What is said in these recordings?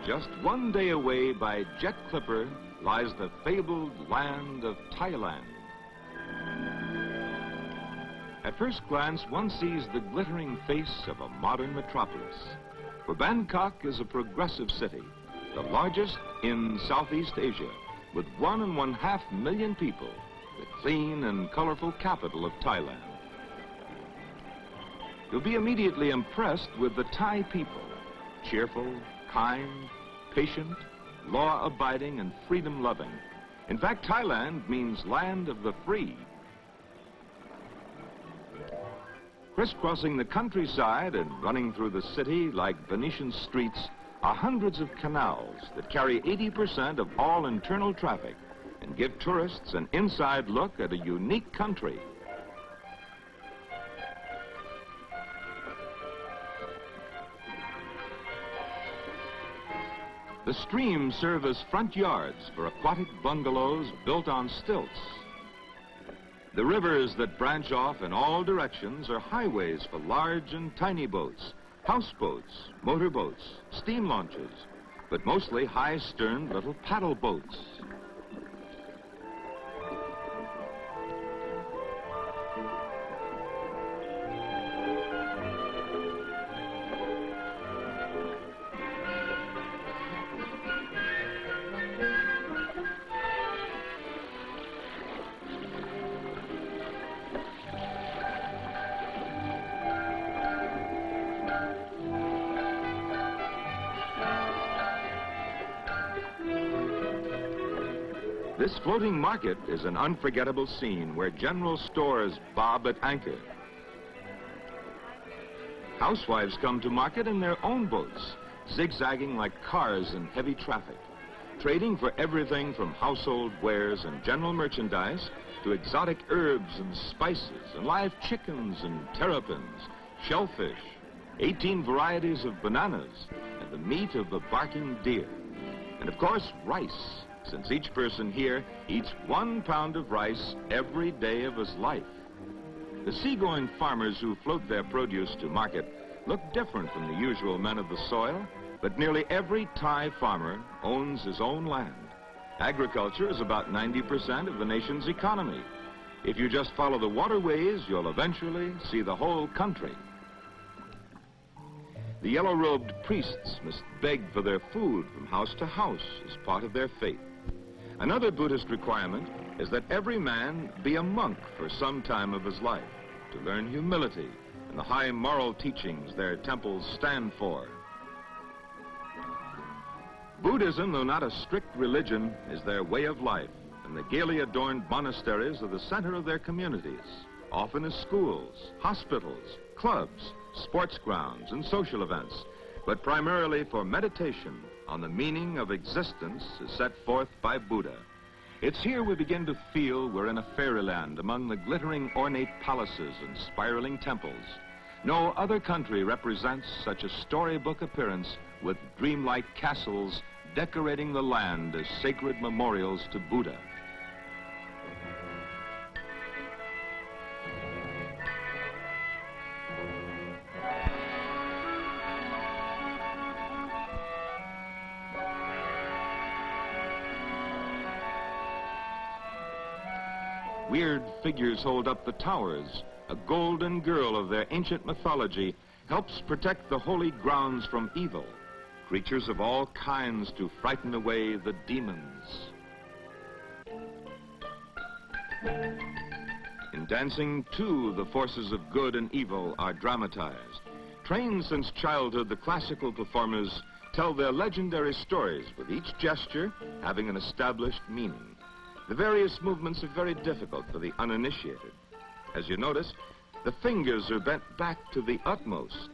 Just one day away by jet clipper lies the fabled land of Thailand. At first glance, one sees the glittering face of a modern metropolis. For Bangkok is a progressive city, the largest in Southeast Asia, with 1.5 million people, the clean and colorful capital of Thailand. You'll be immediately impressed with the Thai people, cheerful, kind, patient, law-abiding, and freedom-loving. In fact, Thailand means land of the free. Crisscrossing the countryside and running through the city like Venetian streets are hundreds of canals that carry 80% of all internal traffic and give tourists an inside look at a unique country. The streams serve as front yards for aquatic bungalows built on stilts. The rivers that branch off in all directions are highways for large and tiny boats, houseboats, motorboats, steam launches, but mostly high-sterned little paddle boats. This floating market is an unforgettable scene where general stores bob at anchor. Housewives come to market in their own boats, zigzagging like cars in heavy traffic, trading for everything from household wares and general merchandise to exotic herbs and spices and live chickens and terrapins, shellfish, 18 varieties of bananas, and the meat of the barking deer. And of course, rice, since each person here eats 1 pound of rice every day of his life. The seagoing farmers who float their produce to market look different from the usual men of the soil, but nearly every Thai farmer owns his own land. Agriculture is about 90% of the nation's economy. If you just follow the waterways, you'll eventually see the whole country. The yellow-robed priests must beg for their food from house to house as part of their faith. Another Buddhist requirement is that every man be a monk for some time of his life to learn humility and the high moral teachings their temples stand for. Buddhism, though not a strict religion, is their way of life, and the gaily adorned monasteries are the center of their communities, often as schools, hospitals, clubs, sports grounds, and social events, but primarily for meditation on the meaning of existence as set forth by Buddha. It's here we begin to feel we're in a fairyland among the glittering ornate palaces and spiraling temples. No other country represents such a storybook appearance with dreamlike castles decorating the land as sacred memorials to Buddha. Weird figures hold up the towers. A golden girl of their ancient mythology helps protect the holy grounds from evil. Creatures of all kinds to frighten away the demons. In dancing, too, the forces of good and evil are dramatized. Trained since childhood, the classical performers tell their legendary stories, with each gesture having an established meaning. The various movements are very difficult for the uninitiated. As you notice, the fingers are bent back to the utmost.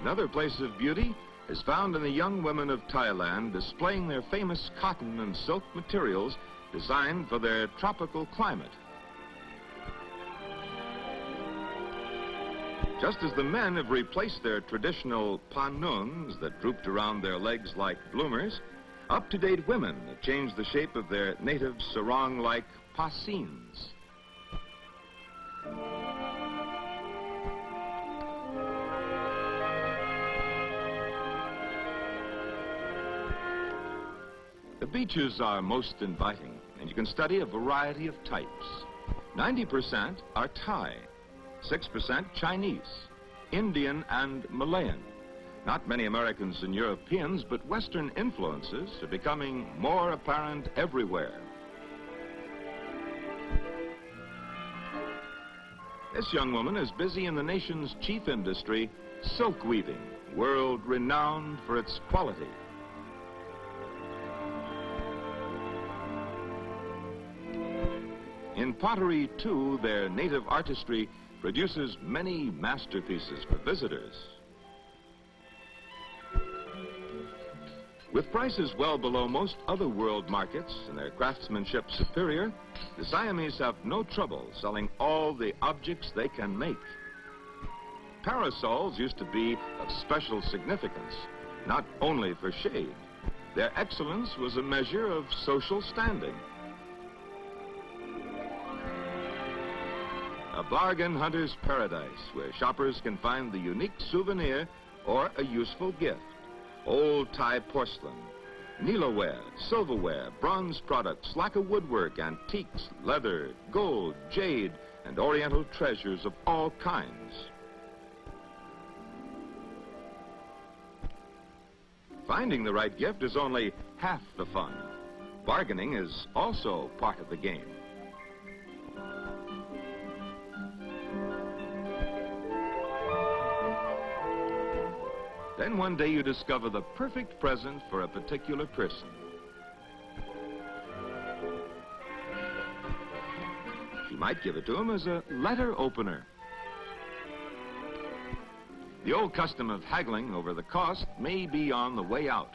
Another place of beauty is found in the young women of Thailand displaying their famous cotton and silk materials designed for their tropical climate. Just as the men have replaced their traditional panuns that drooped around their legs like bloomers, up-to-date women have changed the shape of their native sarong-like pasins. The beaches are most inviting, and you can study a variety of types. 90% are Thai, 6% Chinese, Indian, and Malayan. Not many Americans and Europeans, but Western influences are becoming more apparent everywhere. This young woman is busy in the nation's chief industry, silk weaving, world-renowned for its quality. In pottery, too, their native artistry produces many masterpieces for visitors. With prices well below most other world markets and their craftsmanship superior, the Siamese have no trouble selling all the objects they can make. Parasols used to be of special significance, not only for shade. Their excellence was a measure of social standing. A bargain hunter's paradise where shoppers can find the unique souvenir or a useful gift. Old Thai porcelain, Nilaware, silverware, bronze products, lacquer woodwork, antiques, leather, gold, jade, and oriental treasures of all kinds. Finding the right gift is only half the fun. Bargaining is also part of the game. Then one day you discover the perfect present for a particular person. She might give it to him as a letter opener. The old custom of haggling over the cost may be on the way out.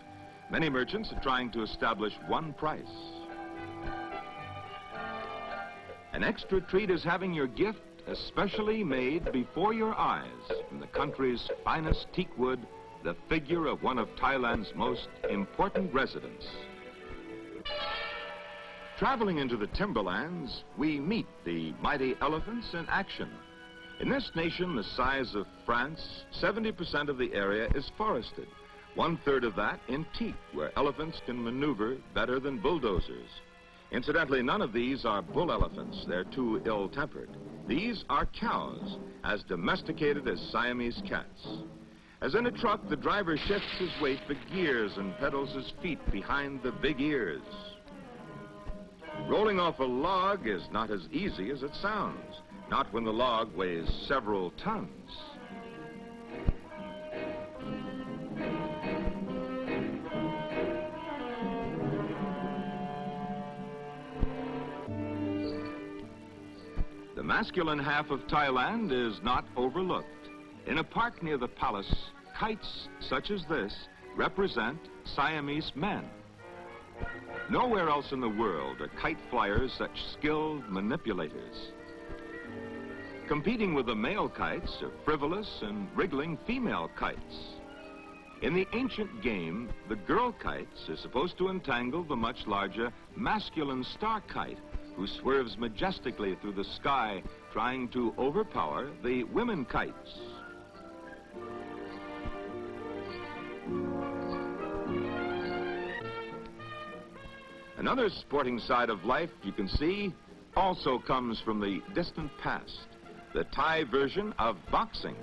Many merchants are trying to establish one price. An extra treat is having your gift especially made before your eyes from the country's finest teak wood, the figure of one of Thailand's most important residents. Traveling into the Timberlands, we meet the mighty elephants in action. In this nation the size of France, 70% of the area is forested. 1/3 of that in teak, where elephants can maneuver better than bulldozers. Incidentally, none of these are bull elephants. They're too ill-tempered. These are cows, as domesticated as Siamese cats. As in a truck, the driver shifts his weight for gears and pedals his feet behind the big ears. Rolling off a log is not as easy as it sounds, not when the log weighs several tons. The masculine half of Thailand is not overlooked. In a park near the palace, kites such as this represent Siamese men. Nowhere else in the world are kite flyers such skilled manipulators. Competing with the male kites are frivolous and wriggling female kites. In the ancient game, the girl kites are supposed to entangle the much larger masculine star kite, who swerves majestically through the sky, trying to overpower the women kites. Another sporting side of life you can see also comes from the distant past, the Thai version of boxing.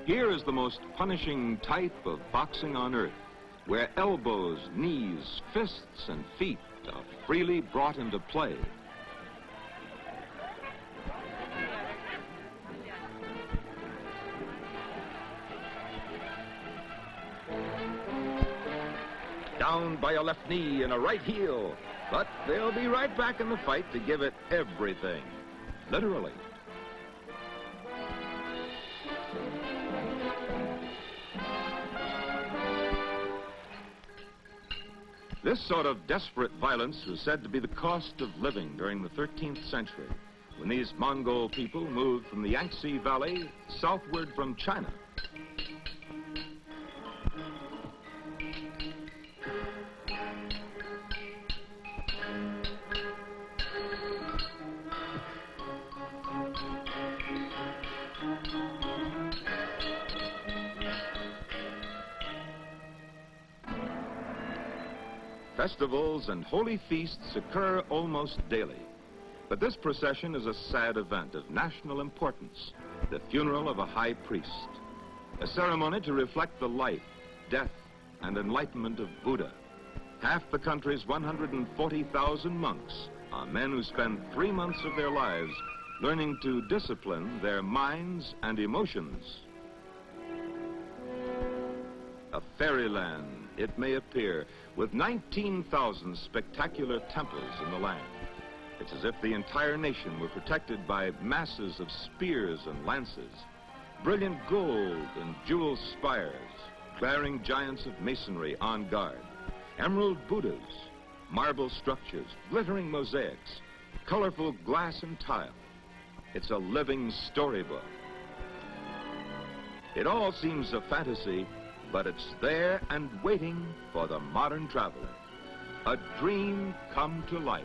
Here is the most punishing type of boxing on earth, where elbows, knees, fists, and feet are freely brought into play. Down by a left knee and a right heel, but they'll be right back in the fight to give it everything, literally. This sort of desperate violence was said to be the cost of living during the 13th century, when these Mongol people moved from the Yangtze Valley southward from China. Festivals and holy feasts occur almost daily. But this procession is a sad event of national importance, the funeral of a high priest, a ceremony to reflect the life, death, and enlightenment of Buddha. Half the country's 140,000 monks are men who spend 3 months of their lives learning to discipline their minds and emotions. A fairyland, it may appear, with 19,000 spectacular temples in the land. It's as if the entire nation were protected by masses of spears and lances, brilliant gold and jewel spires, glaring giants of masonry on guard, emerald Buddhas, marble structures, glittering mosaics, colorful glass and tile. It's a living storybook. It all seems a fantasy, but it's there and waiting for the modern traveler. A dream come to life.